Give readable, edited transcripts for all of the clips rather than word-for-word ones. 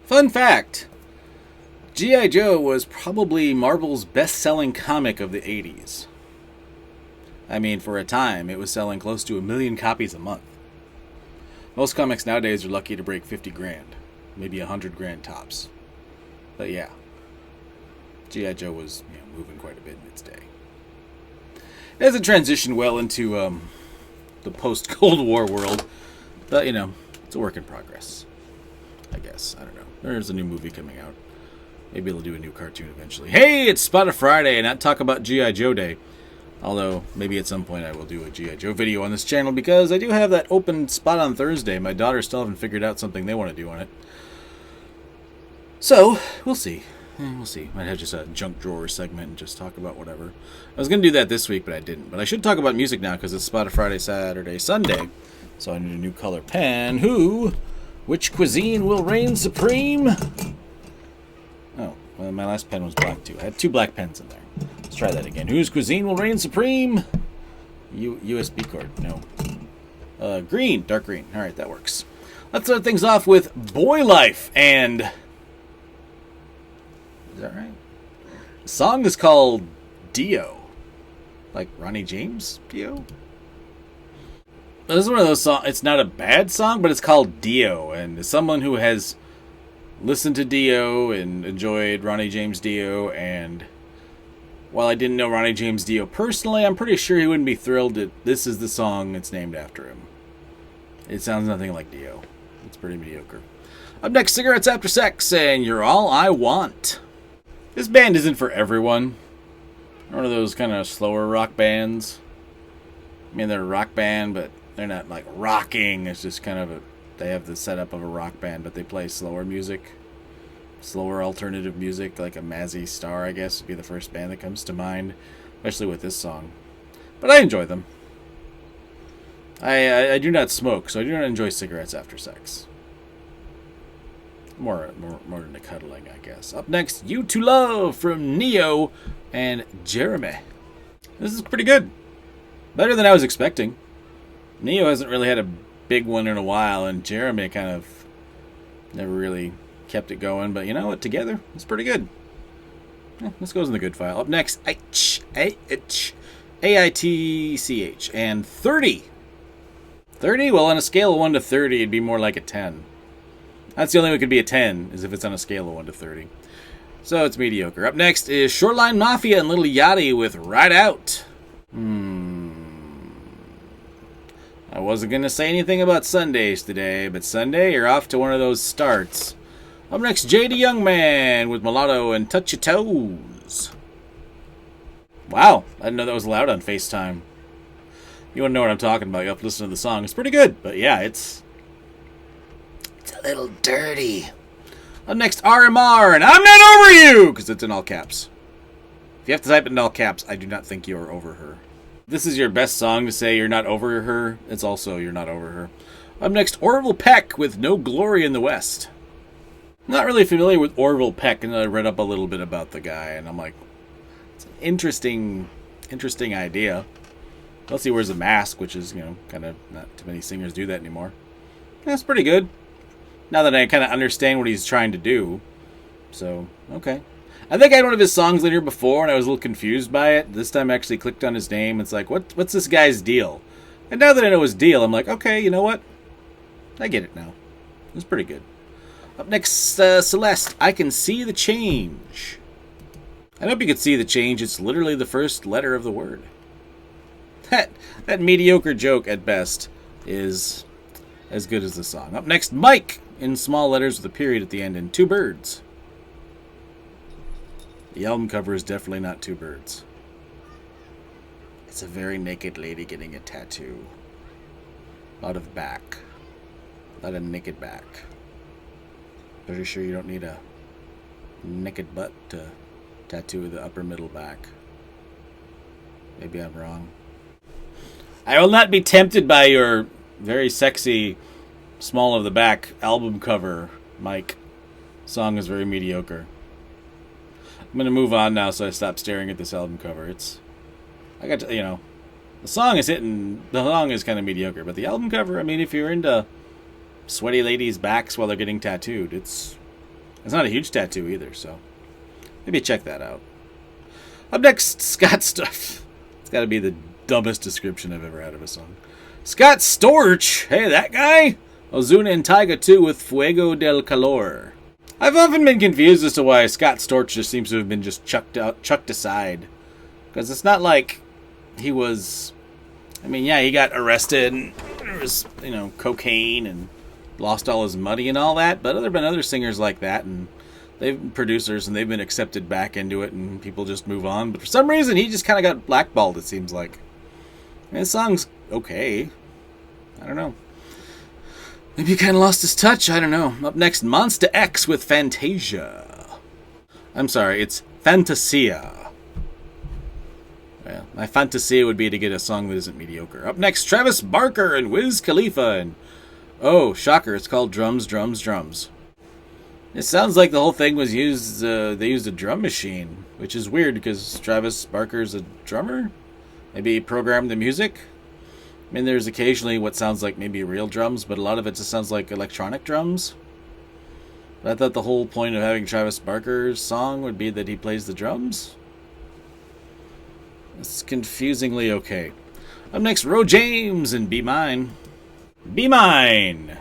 Fun fact, G.I. Joe was probably Marvel's best-selling comic of the 80s. I mean, for a time, it was selling close to 1 million copies a month. Most comics nowadays are lucky to break 50 grand, maybe 100 grand tops. But yeah, G.I. Joe was moving quite a bit in its day. It hasn't transitioned well into the post-Cold War world, but it's a work in progress. I guess. I don't know. There's a new movie coming out. Maybe they'll do a new cartoon eventually. Hey, it's Spot of Friday, and not talk about G.I. Joe Day. Although, maybe at some point I will do a G.I. Joe video on this channel, because I do have that open spot on Thursday. My daughters still haven't figured out something they want to do on it. So, we'll see. We'll see. Might have just a junk drawer segment and just talk about whatever. I was going to do that this week, but I didn't. But I should talk about music now, because it's Spot of Friday, Saturday, Sunday. So I need a new color pen. Which cuisine will reign supreme? Oh, well, my last pen was black, too. I had 2 black pens in there. Let's try that again. Whose cuisine will reign supreme? USB cord. No. Green. Dark green. All right, that works. Let's start things off with Boy Life. And... is that right? The song is called Dio. Like Ronnie James Dio? This is one of those songs. It's not a bad song, but it's called Dio. And as someone who has listened to Dio and enjoyed Ronnie James Dio, and while I didn't know Ronnie James Dio personally, I'm pretty sure he wouldn't be thrilled that this is the song that's named after him. It sounds nothing like Dio. It's pretty mediocre. Up next, Cigarettes After Sex, and You're All I Want. This band isn't for everyone. One of those kind of slower rock bands. I mean, they're a rock band, but they're not like rocking. It's just kind of they have the setup of a rock band, but they play slower music. Slower alternative music, like a Mazzy Star, I guess, would be the first band that comes to mind, especially with this song. But I enjoy them. I do not smoke, so I do not enjoy cigarettes after sex. More into cuddling, I guess. Up next, You to Love from Neo and Jeremy. This is pretty good. Better than I was expecting. Neo hasn't really had a big one in a while, and Jeremy kind of never really kept it going. But you know what? Together, it's pretty good. Yeah, this goes in the good file. Up next, AITCH and 30. 30? Well, on a scale of 1 to 30, it'd be more like a 10. That's the only way it could be a 10, is if it's on a scale of 1 to 30. So it's mediocre. Up next is Shoreline Mafia and Little Yachty with Ride Out. I wasn't going to say anything about Sundays today, but Sunday, you're off to one of those starts. Up next, J.D. Youngman with Mulatto and Touch Your Toes. Wow, I didn't know that was allowed on FaceTime. You want to know what I'm talking about, you have to listen to the song. It's pretty good, but yeah, it's a little dirty. Up next, RMR, and I'm Not Over You, because it's in all caps. If you have to type it in all caps, I do not think you are over her. This is your best song to say you're not over her. It's also you're not over her. Up next, Orville Peck with No Glory in the West. I'm not really familiar with Orville Peck, and I read up a little bit about the guy, and I'm like, it's an interesting idea. Plus he wears a mask, which is, kind of not too many singers do that anymore. That's pretty good. Now that I kind of understand what he's trying to do. So, okay. I think I had one of his songs in here before, and I was a little confused by it. This time I actually clicked on his name. It's like, what's this guy's deal? And now that I know his deal, I'm like, okay, you know what? I get it now. It's pretty good. Up next, Celeste, I Can See the Change. I hope you could see the change. It's literally the first letter of the word. That mediocre joke at best is as good as the song. Up next, Mike, in small letters with a period at the end, and Two Birds. The album cover is definitely not two birds. It's a very naked lady getting a tattoo. A lot of back. A lot of naked back. Pretty sure you don't need a naked butt to tattoo the upper middle back. Maybe I'm wrong. I will not be tempted by your very sexy small of the back album cover, Mike. Song is very mediocre. I'm going to move on now so I stop staring at this album cover. The song is hitting, the song is kind of mediocre, but the album cover, I mean, if you're into sweaty ladies' backs while they're getting tattooed, it's It's not a huge tattoo either, so maybe check that out. Up next, Scott Storch. It's got to be the dumbest description I've ever had of a song. Scott Storch! Hey, that guy? Ozuna and Taiga 2 with Fuego del Calor. I've often been confused as to why Scott Storch just seems to have been just chucked aside. Because it's not like he was... I mean, yeah, he got arrested and there was, cocaine and lost all his money and all that. But there have been other singers like that, and they've been producers and they've been accepted back into it, and people just move on. But for some reason, he just kind of got blackballed, it seems like. I mean, the song's okay. I don't know. Maybe he kind of lost his touch. I don't know. Up next, Monsta X with Fantasia. I'm sorry, it's Fantasia. Well, my fantasia would be to get a song that isn't mediocre. Up next, Travis Barker and Wiz Khalifa. And oh, shocker, it's called Drums, Drums, Drums. It sounds like the whole thing was used, they used a drum machine, which is weird because Travis Barker's a drummer? Maybe he programmed the music? I mean, there's occasionally what sounds like maybe real drums, but a lot of it just sounds like electronic drums. But I thought the whole point of having Travis Barker's song would be that he plays the drums. It's confusingly okay. Up next, Ro James and Be Mine. Be Mine!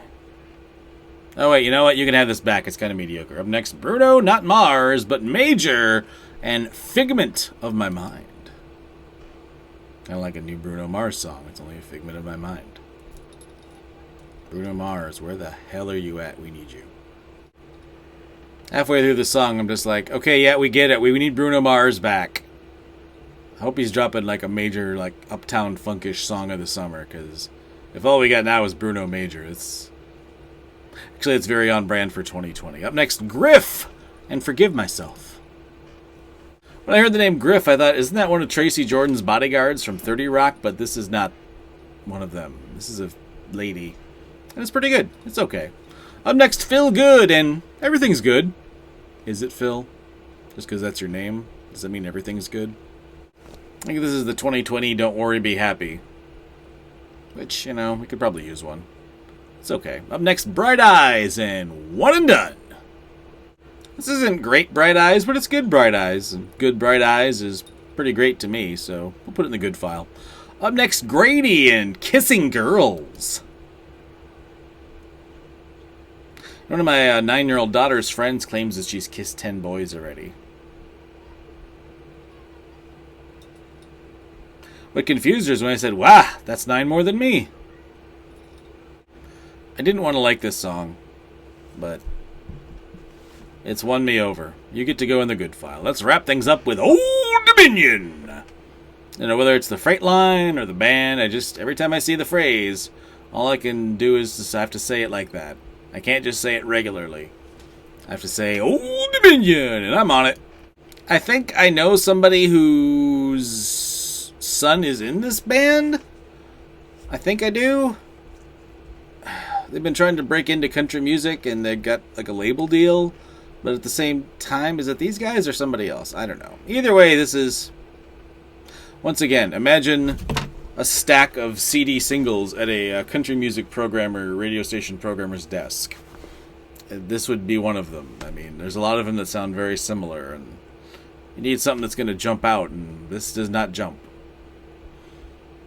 Oh wait, you know what? You can have this back. It's kind of mediocre. Up next, Bruno, not Mars, but Major and Figment of My Mind. Kind of like a new Bruno Mars song. It's only a figment of my mind. Bruno Mars, where the hell are you at? We need you. Halfway through the song, I'm just like, okay, yeah, we get it. We need Bruno Mars back. I hope he's dropping like a major, like uptown funkish song of the summer, because if all we got now is Bruno Major, it's very on brand for 2020. Up next, Griff and Forgive Myself. When I heard the name Griff, I thought, isn't that one of Tracy Jordan's bodyguards from 30 Rock? But this is not one of them. This is a lady. And it's pretty good. It's okay. Up next, Phil Good and Everything's Good. Is it Phil? Just because that's your name? Does that mean everything's good? I think this is the 2020 Don't Worry, Be Happy. Which, we could probably use one. It's okay. Up next, Bright Eyes and One and Done. This isn't great Bright Eyes, but it's good Bright Eyes. And good Bright Eyes is pretty great to me, so we'll put it in the good file. Up next, Grady and Kissing Girls. One of my 9-year-old daughter's friends claims that she's kissed 10 boys already. What confused her is when I said, wow, that's 9 more than me. I didn't want to like this song, but it's won me over. You get to go in the good file. Let's wrap things up with Old Dominion. Whether it's the Freight-Line or the band, every time I see the phrase, all I can do is just have to say it like that. I can't just say it regularly. I have to say Old Dominion, and I'm on it. I think I know somebody whose son is in this band. I think I do. They've been trying to break into country music, and they've got like a label deal. But at the same time, is it these guys or somebody else? I don't know. Either way, this is... Once again, imagine a stack of CD singles at a country music programmer, radio station programmer's desk. This would be one of them. I mean, there's a lot of them that sound very similar, and you need something that's going to jump out, and this does not jump.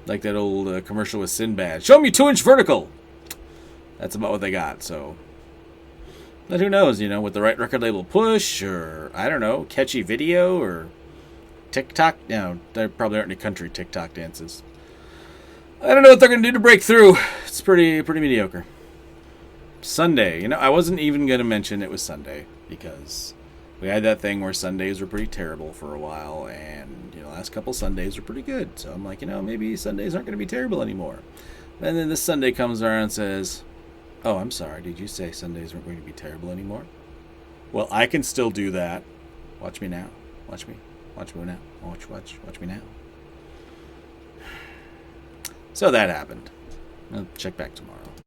Like that old commercial with Sinbad. Show me 2-inch vertical! That's about what they got, so... But who knows, with the right record label push, or, I don't know, catchy video, or TikTok. There probably aren't any country TikTok dances. I don't know what they're going to do to break through. It's pretty mediocre. Sunday. I wasn't even going to mention it was Sunday, because we had that thing where Sundays were pretty terrible for a while, and, the last couple Sundays were pretty good. So I'm like, maybe Sundays aren't going to be terrible anymore. And then this Sunday comes around and says... Oh, I'm sorry. Did you say Sundays weren't going to be terrible anymore? Well, I can still do that. Watch me now. Watch me. Watch me now. Watch me now. So that happened. I'll check back tomorrow.